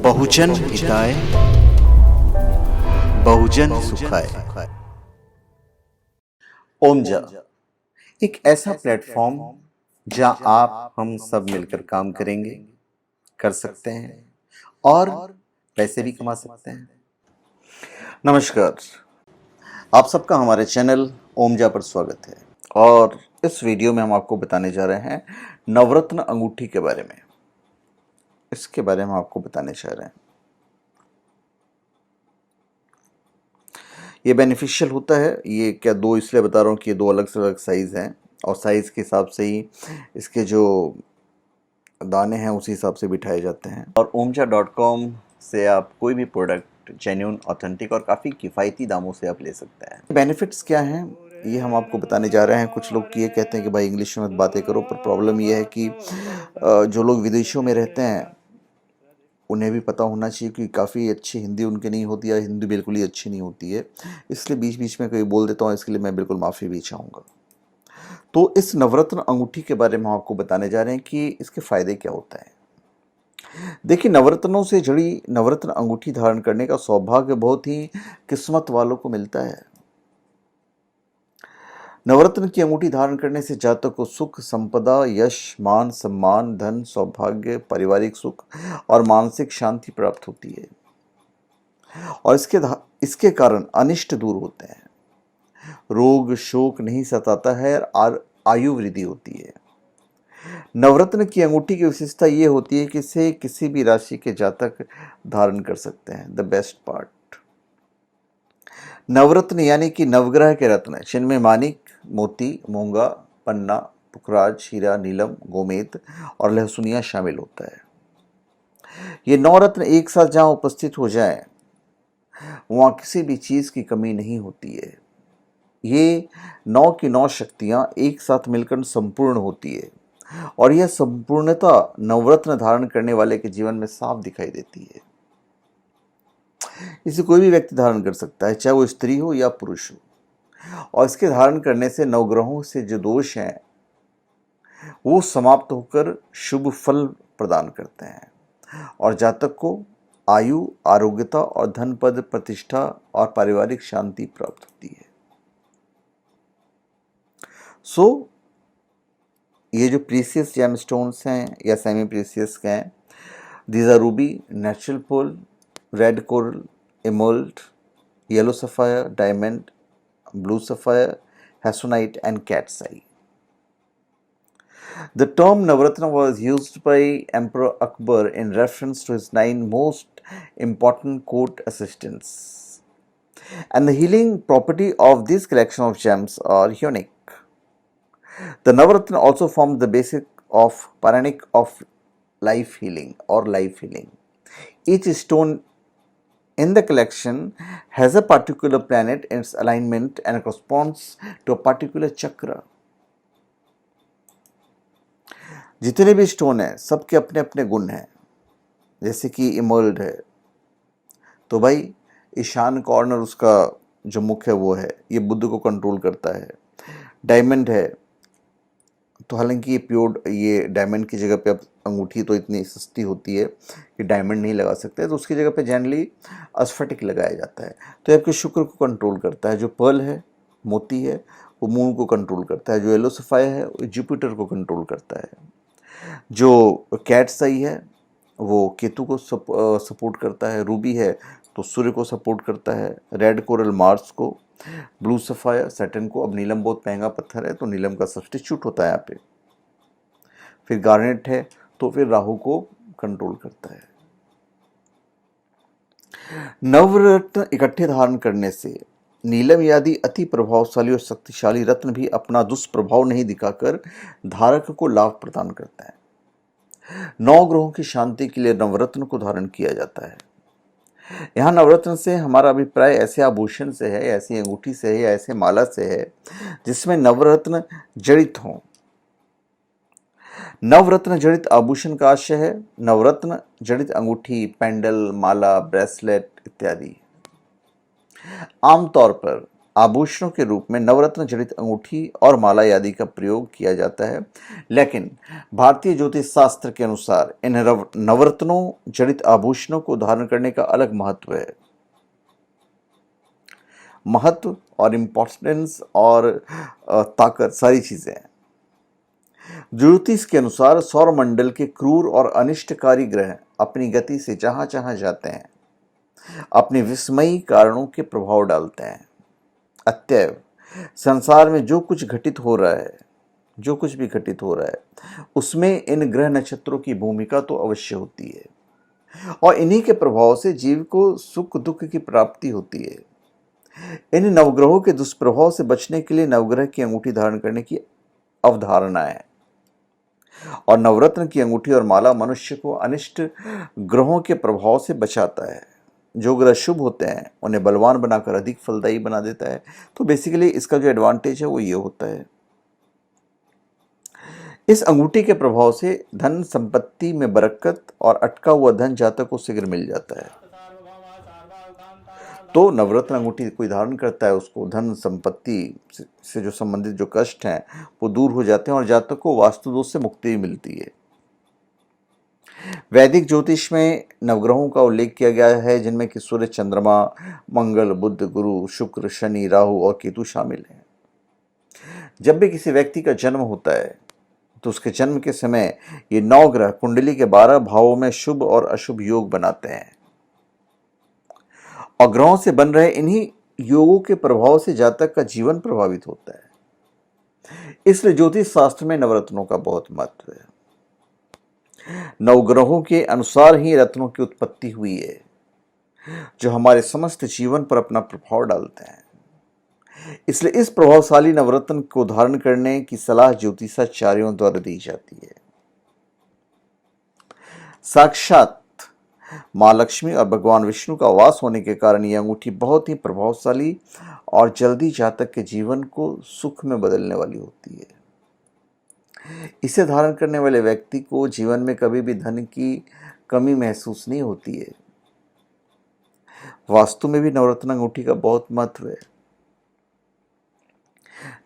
बहुजन हिताय बहुजन सुखाय। ओमजा एक ऐसा प्लेटफॉर्म जहां आप हम सब मिलकर काम करेंगे, कर सकते हैं और पैसे भी कमा सकते हैं। नमस्कार, आप सबका हमारे चैनल ओमजा पर स्वागत है और इस वीडियो में हम आपको बताने जा रहे हैं नवरत्न अंगूठी के बारे में। इसके बारे में आपको बताने जा रहे हैं। ये बेनिफिशियल होता है। ये क्या दो इसलिए बता रहा हूँ कि ये दो अलग से अलग साइज़ हैं और साइज़ के हिसाब से ही इसके जो दाने हैं उसी हिसाब से बिठाए जाते हैं। और omja.com से आप कोई भी प्रोडक्ट जेन्युइन, ऑथेंटिक और काफ़ी किफ़ायती दामों से आप ले सकते हैं। बेनिफिट्स क्या हैं ये हम आपको बताने जा रहे हैं। कुछ लोग ये कहते हैं कि भाई इंग्लिश में बातें करो, पर प्रॉब्लम ये है कि जो लोग विदेशों में रहते हैं उन्हें भी पता होना चाहिए कि काफ़ी अच्छी हिंदी उनकी नहीं होती है, हिंदी बिल्कुल ही अच्छी नहीं होती है, इसलिए बीच बीच में कभी बोल देता हूँ, इसके लिए मैं बिल्कुल माफ़ी भी चाहूँगा। तो इस नवरत्न अंगूठी के बारे में आपको बताने जा रहे हैं कि इसके फ़ायदे क्या होता है। देखिए, नवरत्नों से जुड़ी नवरत्न अंगूठी धारण करने का सौभाग्य बहुत ही किस्मत वालों को मिलता है। नवरत्न की अंगूठी धारण करने से जातक को सुख, संपदा, यश, मान, सम्मान, धन, सौभाग्य, पारिवारिक सुख और मानसिक शांति प्राप्त होती है और इसके कारण अनिष्ट दूर होते हैं। रोग शोक नहीं सताता है और आयु वृद्धि होती है। नवरत्न की अंगूठी की विशेषता ये होती है कि इसे किसी भी राशि के जातक धारण कर सकते हैं। द बेस्ट पार्ट, नवरत्न यानी कि नवग्रह के रत्न, जिनमें मानिक, मोती, मूंगा, पन्ना, पुखराज, हीरा, नीलम, गोमेद और लहसुनिया शामिल होता है। ये 9 रत्न एक साथ जहां उपस्थित हो जाएं, वहां किसी भी चीज की कमी नहीं होती है। ये 9 की 9 शक्तियां एक साथ मिलकर संपूर्ण होती है और यह संपूर्णता नवरत्न धारण करने वाले के जीवन में साफ दिखाई देती है। इसे कोई भी व्यक्ति धारण कर सकता है, चाहे वो स्त्री हो या पुरुष हो, और इसके धारण करने से नवग्रहों से जो दोष हैं वो समाप्त होकर शुभ फल प्रदान करते हैं और जातक को आयु, आरोग्यता और धन, पद, प्रतिष्ठा और पारिवारिक शांति प्राप्त होती है। ये जो प्रीसियस जेमस्टोन्स हैं या सेमी प्रीसियस हैं, these are ruby, natural pearl, red coral, emerald, yellow sapphire, diamond, blue sapphire, hasonite and cat's eye. The term Navaratna was used by Emperor Akbar in reference to his 9 most important court assistants. And the healing property of this collection of gems are unique. The Navaratna also forms the basic of Paranic of life healing or life healing. Each stone in the collection has a particular planet in its alignment and corresponds to a particular chakra. जितने भी stone हैं सबके अपने अपने गुण हैं। जैसे कि इमर्ल्ड है तो भाई ईशान कॉर्नर उसका जो मुख है वो है, ये बुद्ध को कंट्रोल करता है। डायमंड है तो हालांकि ये प्योर, ये डायमंड की जगह पे अब अंगूठी तो इतनी सस्ती होती है कि डायमंड नहीं लगा सकते, तो उसकी जगह पे जनरली अस्फटिक लगाया जाता है। तो ये आपके शुक्र को कंट्रोल करता है। जो पर्ल है, मोती है, वो मून को कंट्रोल करता है। जो येलो सफायर है वो जुपिटर को कंट्रोल करता है। जो कैट्स आई है वो केतु को सपोर्ट करता है। रूबी है तो सूर्य को सपोर्ट करता है। रेड कोरल मार्स को, ब्लू सफायर सैटर्न को। अब नीलम बहुत महंगा पत्थर है तो नीलम का सब्स्टिट्यूट होता है यहाँ पे। फिर गार्नेट है तो फिर राहु को कंट्रोल करता है। नवरत्न इकट्ठे धारण करने से नीलम आदि अति प्रभावशाली और शक्तिशाली रत्न भी अपना दुष्प्रभाव नहीं दिखाकर धारक को लाभ प्रदान करता है। 9 ग्रहों की शांति के लिए नवरत्न को धारण किया जाता है। यहाँ नवरत्न से हमारा अभिप्राय ऐसे आभूषण से है, ऐसी अंगूठी से है या ऐसे माला से है जिसमें नवरत्न जड़ित हों। नवरत्न जड़ित आभूषण का आशय है नवरत्न जड़ित अंगूठी, पेंडल, माला, ब्रेसलेट इत्यादि। आमतौर पर आभूषणों के रूप में नवरत्न जड़ित अंगूठी और माला आदि का प्रयोग किया जाता है। लेकिन भारतीय ज्योतिष शास्त्र के अनुसार इन नवरत्नों जड़ित आभूषणों को धारण करने का अलग महत्व है। महत्व और इम्पोर्टेंस और ताकत सारी चीजें हैं। ज्योतिष के अनुसार सौरमंडल के क्रूर और अनिष्टकारी ग्रह अपनी गति से जहां जहां जाते हैं अपने विस्मयी कारणों के प्रभाव डालते हैं। अतएव संसार में जो कुछ घटित हो रहा है, जो कुछ भी घटित हो रहा है, उसमें इन ग्रह नक्षत्रों की भूमिका तो अवश्य होती है और इन्हीं के प्रभाव से जीव को सुख दुख की प्राप्ति होती है। इन नवग्रहों के दुष्प्रभाव से बचने के लिए नवग्रह की अंगूठी धारण करने की अवधारणा है और नवरत्न की अंगूठी और माला मनुष्य को अनिष्ट ग्रहों के प्रभाव से बचाता है। जो ग्रह शुभ होते हैं उन्हें बलवान बनाकर अधिक फलदायी बना देता है। तो बेसिकली इसका जो एडवांटेज है वो ये होता है। इस अंगूठी के प्रभाव से धन संपत्ति में बरकत और अटका हुआ धन जातक को शीघ्र मिल जाता है। तो नवरत्न अंगूठी कोई धारण करता है उसको धन संपत्ति से जो संबंधित जो कष्ट हैं वो दूर हो जाते हैं और जातक को वास्तु दोष से मुक्ति मिलती है। वैदिक ज्योतिष में नवग्रहों का उल्लेख किया गया है जिनमें कि सूर्य, चंद्रमा, मंगल, बुध, गुरु, शुक्र, शनि, राहु और केतु शामिल हैं। जब भी किसी व्यक्ति का जन्म होता है तो उसके जन्म के समय ये 9 ग्रह कुंडली के 12 भावों में शुभ और अशुभ योग बनाते हैं और ग्रहों से बन रहे इन्हीं योगों के प्रभाव से जातक का जीवन प्रभावित होता है। इसलिए ज्योतिष शास्त्र में नवरत्नों का बहुत महत्व है। नवग्रहों के अनुसार ही रत्नों की उत्पत्ति हुई है जो हमारे समस्त जीवन पर अपना प्रभाव डालते हैं। इसलिए इस प्रभावशाली नवरत्न को धारण करने की सलाह ज्योतिषाचार्यों द्वारा दी जाती है। साक्षात मां लक्ष्मी और भगवान विष्णु का वास होने के कारण यह अंगूठी बहुत ही प्रभावशाली और जल्दी जातक के जीवन को सुख में बदलने वाली होती है। इसे धारण करने वाले व्यक्ति को जीवन में कभी भी धन की कमी महसूस नहीं होती है। वास्तु में भी नवरत्न अंगूठी का बहुत महत्व है।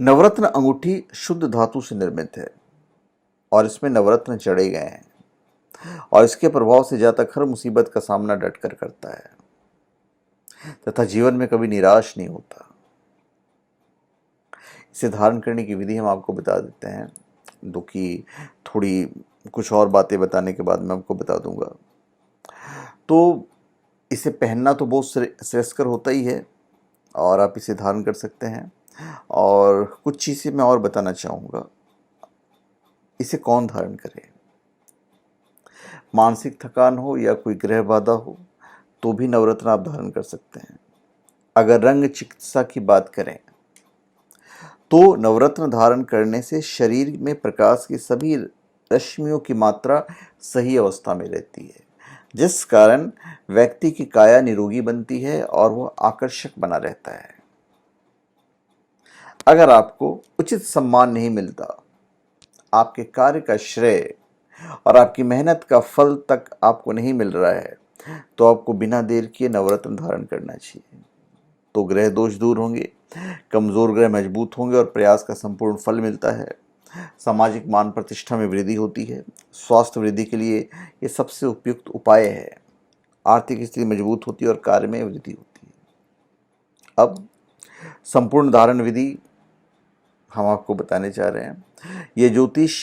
नवरत्न अंगूठी शुद्ध धातु से निर्मित है और इसमें नवरत्न जड़े गए हैं और इसके प्रभाव से जातक हर मुसीबत का सामना डटकर करता है तथा जीवन में कभी निराश नहीं होता। इसे धारण करने की विधि हम आपको बता देते हैं, जो कि थोड़ी कुछ और बातें बताने के बाद मैं आपको बता दूंगा। तो इसे पहनना तो बहुत श्रेयस्कर होता ही है और आप इसे धारण कर सकते हैं। और कुछ चीज़ें मैं और बताना चाहूँगा। इसे कौन धारण करे? मानसिक थकान हो या कोई ग्रह बाधा हो तो भी नवरत्न आप धारण कर सकते हैं। अगर रंग चिकित्सा की बात करें तो नवरत्न धारण करने से शरीर में प्रकाश की सभी रश्मियों की मात्रा सही अवस्था में रहती है, जिस कारण व्यक्ति की काया निरोगी बनती है और वह आकर्षक बना रहता है। अगर आपको उचित सम्मान नहीं मिलता, आपके कार्य का श्रेय और आपकी मेहनत का फल तक आपको नहीं मिल रहा है, तो आपको बिना देर किए नवरत्न धारण करना चाहिए। तो ग्रह दोष दूर होंगे, कमजोर ग्रह मजबूत होंगे और प्रयास का संपूर्ण फल मिलता है। सामाजिक मान प्रतिष्ठा में वृद्धि होती है। स्वास्थ्य वृद्धि के लिए ये सबसे उपयुक्त उपाय है। आर्थिक स्थिति मजबूत होती है और कार्य में वृद्धि होती है। अब संपूर्ण धारण विधि हम आपको बताने जा रहे हैं। ये ज्योतिष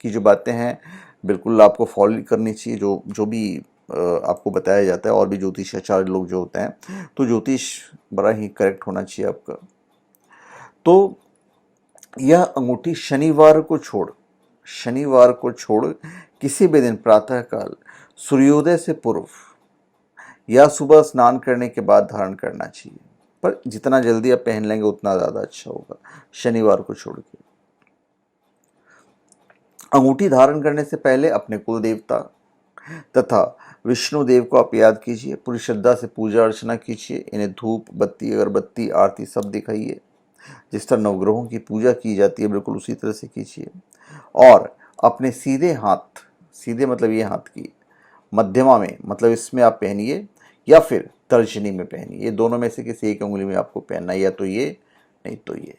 की जो बातें हैं बिल्कुल आपको फॉलो करनी चाहिए, जो भी आपको बताया जाता है। और भी ज्योतिषाचार्य लोग जो होते हैं, तो ज्योतिष बड़ा ही करेक्ट होना चाहिए आपका। तो यह अंगूठी शनिवार को छोड़ किसी भी दिन प्रातःकाल सूर्योदय से पूर्व या सुबह स्नान करने के बाद धारण करना चाहिए। पर जितना जल्दी आप पहन लेंगे उतना ज़्यादा अच्छा होगा, शनिवार को छोड़ के। अंगूठी धारण करने से पहले अपने कुल देवता तथा विष्णु देव को आप याद कीजिए, पूरी श्रद्धा से पूजा अर्चना कीजिए। इन्हें धूप, बत्ती, अगरबत्ती, आरती सब दिखाइए। जिस तरह नवग्रहों की पूजा की जाती है बिल्कुल उसी तरह से कीजिए। और अपने सीधे हाथ, सीधे मतलब ये हाथ की मध्यमा में, मतलब इसमें आप पहनिए, या फिर तर्जनी में पहनिए। ये दोनों में से किसी एक उंगली में आपको पहनना है, या तो ये नहीं तो ये।